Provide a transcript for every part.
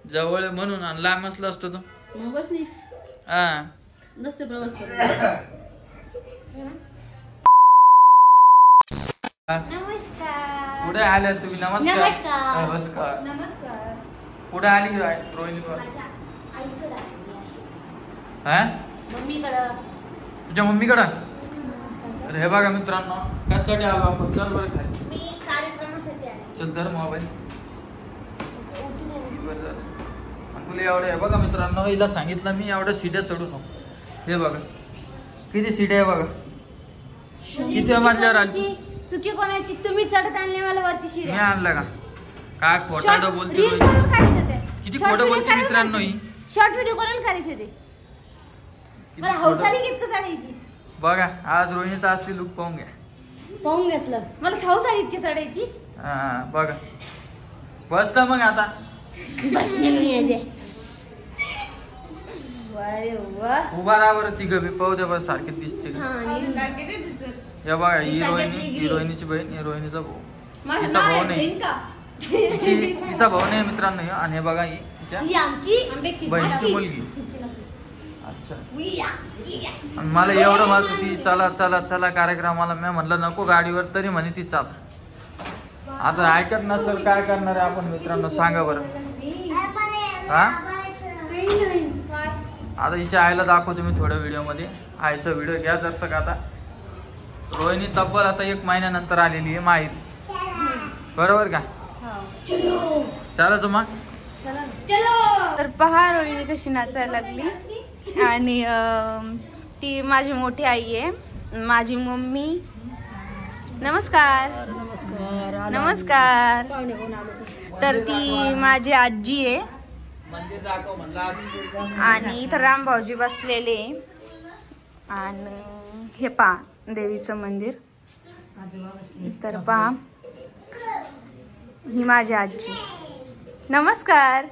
जवळ म्हणून आणि लांब असलं असतं तर मग बस नीच हा नसते प्रवास करत. नमस्कार. कुठे आल्या तुम्ही? नमस्कार नमस्कार. नमस्कार. नमस्कार. कुठे आली रोहिणी? माझ्या आईकडे आलेली आहे. हा मम्मीकडं. तुझ्या मम्मीकडं? अरे हे बघा मित्रांनो, कशासाठी आलो आपण? चल बरं खाली. मी कार्यक्रमासाठी आले. चल धर मोबाईल. तुला एवढं हे बघा मित्रांनो, हिला सांगितलं मी एवढ्या सीड्या चढू नको. हे बघा किती सीड्या आहे बघा. किती मजल्यावर आली? चुकी कोणाची? तुम्ही चढत आणले मला वरती मी शिऱ्या. आणलं का? काय खोटाडं बोलते रील रोहिणी. करून काढायचे होते. किती Short खोटं video बोलते करायला मित्रांनो ही. शॉर्ट व्हिडिओ कोणाला करायचे होते? किती मला खोटं. हौसाली इतकं चढायची. बघा आज रोहिणीचा असली लुक पाहून घ्या. पाहून घेतलं. मला हौसाली इतकी चढायची. हा बघा बसता मग आता. बसणे नाही येते. अरे वा. उभा राहा बरं. ती गबी पाहू दे बरं सारखी दिसते का? हे बघा ही रोहिणीची बहीण, ही रोहिणीचा भाऊ. तिचा भाऊ नाही, तिचा भाऊ नाही मित्रांनो. आणि हे बघा ही तिच्या ही आमची बहिणीची मुलगी. अच्छा. आणि मला एवढं म्हणत होती चला चला चला कार्यक्रमाला. मी म्हणलं नको गाडीवर, तरी म्हणे ती चाल. आता ऐकत नसेल काय करणार आहे आपण मित्रांनो, सांगा बरं. हा आता हिच्या आईला दाखवतो मी थोड्या व्हिडिओ मध्ये. आईचा व्हिडिओ घ्या जसं का. आता रोहिणी तब्बल आता 1 महिन्यानंतर आलेली आहे माहीत, बरोबर का? चालायचं मग. तर पहा रोहिणी कशी नाचायला लागली. आणि ती माझी मोठी आई आहे, माझी मम्मी. नमस्कार. नमस्कार. तर ती माझी आजी आहे. मंदिर दाखव म्हणलं आज. आणि इथं रामभाऊजी बसलेले. आणि हे पहा देवीचं मंदिर. तर पहा ही माझी आजी. नमस्कार.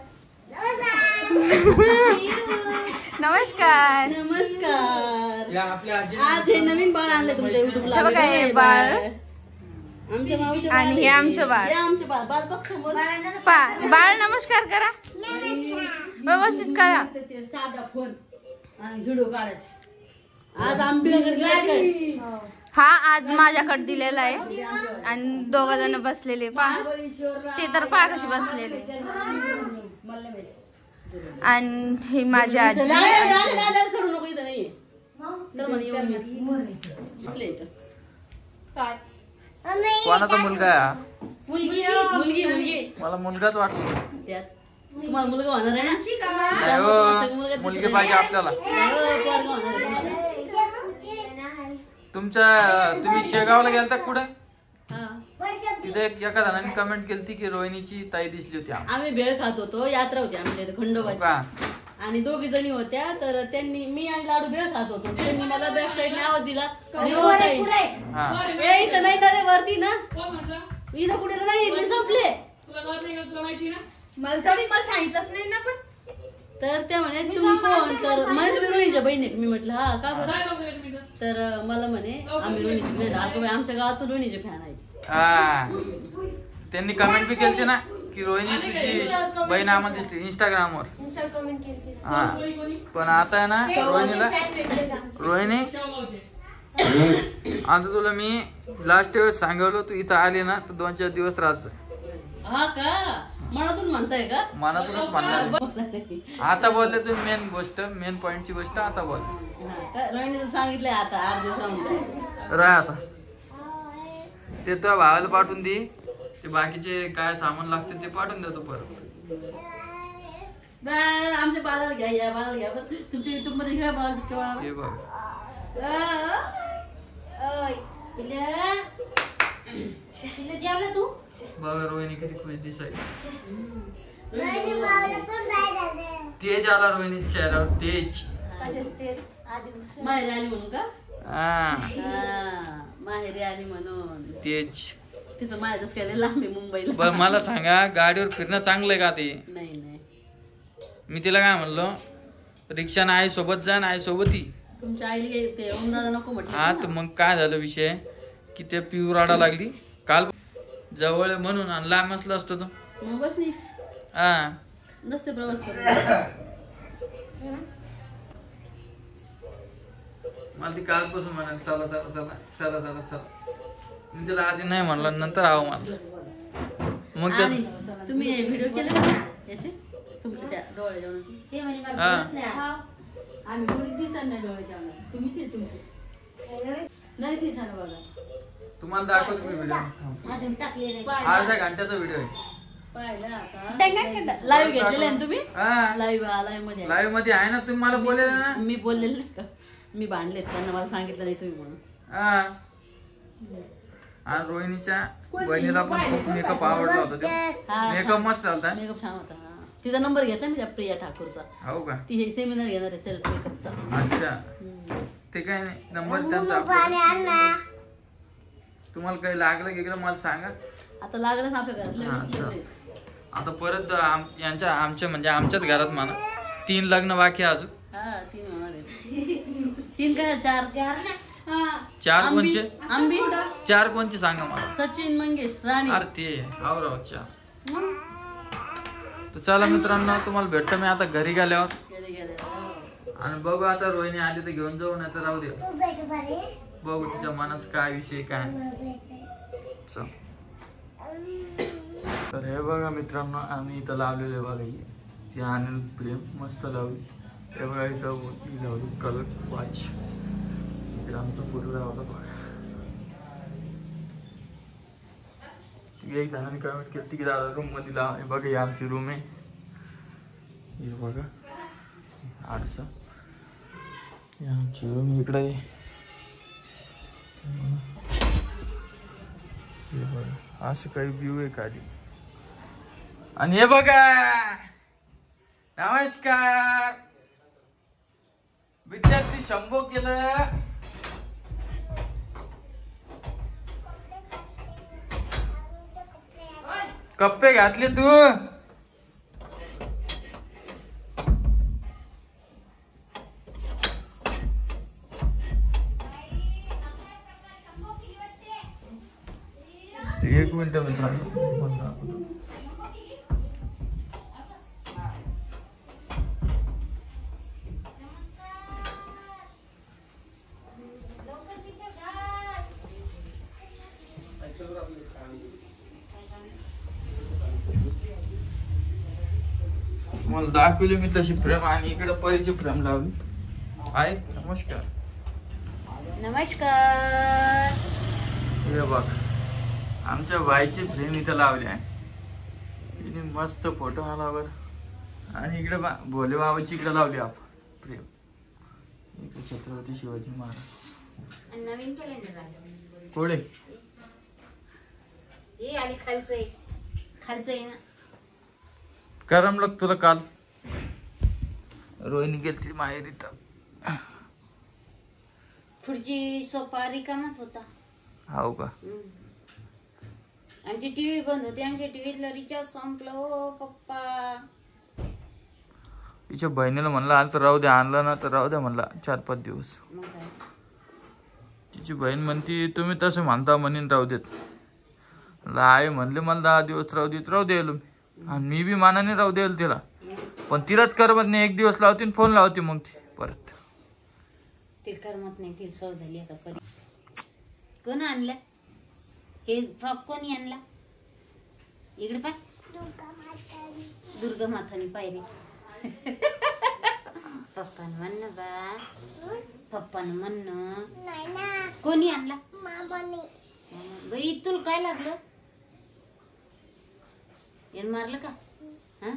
नमस्कार. नमस्कार. या आपल्या आजी. आज हे नवीन बाळ आणले तुमच्या युट्यूबला. हे बघा हे बाळ. आमच्या माऊच्या आणि हे आमचं बाळ. हे आमचे बाळ. बाळ बघ समोर. बाळ नमस्कार करा. व्यवस्थित करा. ते साधा फोन आणि व्हिडिओ काढायचे. आज आंबेकडे हा आज माझ्याकडे दिलेला आहे. आणि 2 जण बसलेले पहा. ते तर पहा कशी बसलेले. आणि हे माझी आजी. सोडू नको इथं नाहीये. कोणाचा मुलगा आहे हा? मुलगी मुलगी मुलगी. मला मुलगाच वाटला. त्यात तुम्हाला मुलगा होणार आहे ना? नाही हो, मुलगी पाहिजे आपल्याला. तुम्ही शेगावला गेलता कुठे? तिथे एका जणांनी कमेंट केली की रोहिणीची ताई दिसली होती. आम्ही भेळ खात होतो. यात्रा होती आमच्या इथे खंडोबाची. आणि 2 जणी होत्या. तर त्यांनी मी आणि लाडू भेळ खात होतो. त्यांनी मला बॅक साईडने आवाज दिला. इथं नाही ना रे वरती ना. इथं कुठे नाही. इथले संपले. मला सांगितलंच नाही ना. पण तर त्या म्हणे तुम्ही कोण? तर म्हणे तुम्ही रोहिणीच्या बहिणी. मी म्हटलं हा का बरं. तर मला म्हणे आम्ही रोहिणीचे फॅन. आमच्या गावात पण रोहिणीचे फॅन आहेत. त्यांनी कमेंट बी केली ना की रोहिणी तुझी बहीण आम्हाला दिसली इंस्टाग्रामवर. हा पण आता आहे ना रोहिणी आता तुला मी लास्ट वेळेस सांगितलं तू इथं आली ना तर 2-4 दिवस राहायचं. हा का? मनातून म्हणताय का? मनातूनच म्हणणार. आता बोलले तुम्ही मेन गोष्ट, मेन पॉइंटची गोष्ट आता बोल. रोहिणी सांगितलंय आता 8 दिवस राहून राह. आता ते तुझ्या भावाला पाठवून दे. ते बाकीचे काय सामान लागते ते पाठवून देतो परत. आमच्या बाळाला घ्या. या बाळाला घ्या. तुमच्या युट्यूब मध्ये घ्या बाळ दिसतो. हे बघ जेवला तू? बघा रोहिणी किती खुश दिसायची. तेज आला रोहिणी चेहऱ्यावर. तेज माहेरी आली म्हणून का? हा माहेरी आली म्हणून. तेज तिचं माहेरच काय लांब आहे मुंबईला. बरं मला सांगा गाडीवर फिरणं चांगलं आहे का? ते नाही नाही. मी तिला काय म्हणलो रिक्षाने आई सोबत जा. आई सोबत ही तुमच्या आईला ते ओम दादा नको म्हटलं. हा तर मग काय झालं विषय की ते पिऊ राडा लागली. काल जवळ म्हणून आणि लांब असलं असतं तर मग बस नीच. हा नसते प्रवास करत. मला ती कालपासून म्हणाली चला चला चला चला चला चला. मी तिला आधी नाही म्हणलं, नंतर आव म्हणलं. मग आणि तुम्ही व्हिडिओ केले का याचे तुमच्या त्या डोळे जेवणाचे? ते म्हणे मला बोलूच नाही. आम्ही कोणी दिसा नाही डोळे जेवणार. तुम्हीच आहे तुमचे नाही दिसा बघा. तुम्हाला दाखवतो मी व्हिडिओ. अजून टाकले नाही. अर्ध्या घंट्याचा व्हिडिओ आहे. पाहिलं आता लाईव्ह घेतलेले आहे ना तुम्ही? हा लाईव्ह मध्ये आहे. लाईव्ह मध्ये आहे ना, तुम्ही मला बोललेलं ना. मी बोललेले नाही का? मी भांडलेत त्यांना, मला सांगितलं नाही तुम्ही म्हणून. हा. आणि रोहिणीच्या बहिणीला पण खूप मेकअप आवडला होता. हा, मेकअप मस्त चालता. मेकअप छान होता. हा. तिचा नंबर घेतला मी त्या प्रिया ठाकूरचा. हो का? ती हे सेमिनार घेणार आहे सेल्फ मेकअपचा. अच्छा, ते काय नाही, नंबर त्यांचा आपल्याला. तुम्हाला काही लागलं गेलं मला सांगा. आता लागलं ना आपल्या घरातलं हा, वीस लग्न आहेत. आता परत आमच्या म्हणजे आमच्याच घरात म्हणा 3 लग्न बाकी आहे अजून. हा 3 होणार आहेत. 3 काय 4 ना. 4 कोणचे? आंबी 4 कोणचे सांगा मला. सचिन मंगेश राणी. अरे ते राव 4. तर चला मित्रांनो, तुम्हाला भेटतो मी आता घरी गेल्यावर. गेले आणि बघू आता रोहिणी आली तर घेऊन जाऊ, नाही तर राहू दे. बघू तिच्या मनात काय विषय काय. चल. तर हे बघा मित्रांनो, आम्ही इथं लावलेले बघा ही ती आनंद प्रेम मस्त लावली. हे बघा इथं ती लावली कलर वॉच. इकडे आमचा फोटो लावला बघा. एक जणांनी कमेंट केली की दादा रूम मध्ये लाव. हे बघा ही आमची रूम आहे. हे बघा 800 ही आमची रूम इकडे आहे. हे बघा असं काही व्ह्यू आहे खाली. आणि हे बघा नमस्कार विद्यार्थी शंभो केलं. कप्पे घातले तू. एक मिनिट मित्रांनो, मला दाखवली मी तशी फ्रेम. आणि इकडे परीची फ्रेम लावली आहे. नमस्कार नमस्कार. हे बघ आमच्या बाईची फ्रेम इथं लावली आहे. इथे मस्त फोटो आला बर. आणि इकडे भोले बाबाची इकडे लावली आपण फ्रेम. इकडे छत्रपती शिवाजी महाराज नवीन कॅलेंडर कोडे हे आणि खालचं आहे ना. करमलं तुला काल रोहिणी गेली माहेरी तर. पुढची सोफा रिकामाच होता. हो का? आमची टीव्ही बंद होती. आमच्या टीव्हीतलं रिचार्ज संपलं हो पप्पा. तिच्या बहिणीला म्हणलं आलं तर राहू द्या, आणलं ना तर राहू द्या म्हणला 4-5 दिवस. मग काय तिची बहीण म्हणती तुम्ही तसं म्हणता म्हणून राहू देत. आई म्हणले मला 10 दिवस राहू देत, राहू द्यायला मी. आणि मी बी मानाने राहू द्यायला तिला. पण तिलाच करमत नाही. 1 दिवस लावते फोन लावते मग ती परत. ते करमत नाही. ती सव झाली आता परी. कोण आणलं हे फ्रॉक? कोणी आणला? इकडे पाय. दुर्गा मातानी पायरी. पप्पान म्हणणं बा. पप्पान म्हणणं. कोणी आणला? बाई तुला काय लागलं? येण मारलं का? हा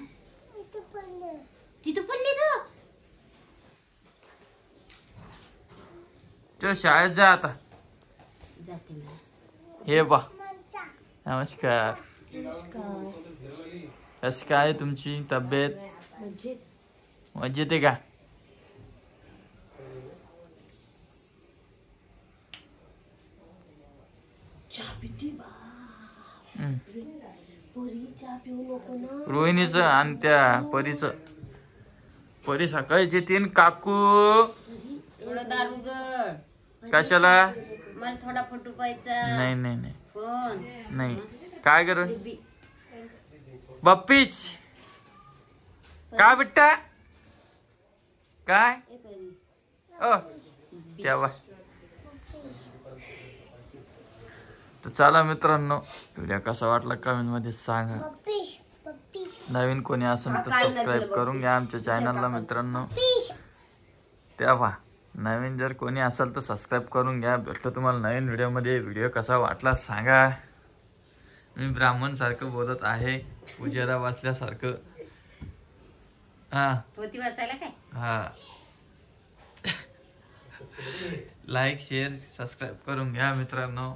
तिथं पडली तो शाळेत जा आता. जाते मी. हे बा नमस्कार. कशी काय तुमची तब्येत? मजेत आहे का? रोहिणीच आणि त्या परीच. परी सकाळीच येते. काकू थोडं दारू गड. कशाला? मला थोडा फोटो पाहायचा. नाही नाही नाही फोन नाही. काय कर बप्पीच काय बिट्टा काय ए परी. ओ तेव्हा तर चला मित्रांनो, व्हिडिओ कसा वाटला कमेंट मध्ये सांगा. नवीन कोणी असेल तर सबस्क्राईब करून घ्या आमच्या चॅनलला मित्रांनो. तेव्हा नवीन जर कोणी असेल तर सबस्क्राईब करून घ्या. भेटतो तुम्हाला नवीन व्हिडिओ मध्ये. व्हिडिओ कसा वाटला सांगा. मी ब्राह्मण सारखं बोलत आहे, पूजेला वाचल्यासारखं. हा पोती वाचायला काय हा लाईक शेअर सबस्क्राईब करून घ्या मित्रांनो.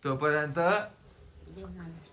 तोपर्यंत देव मला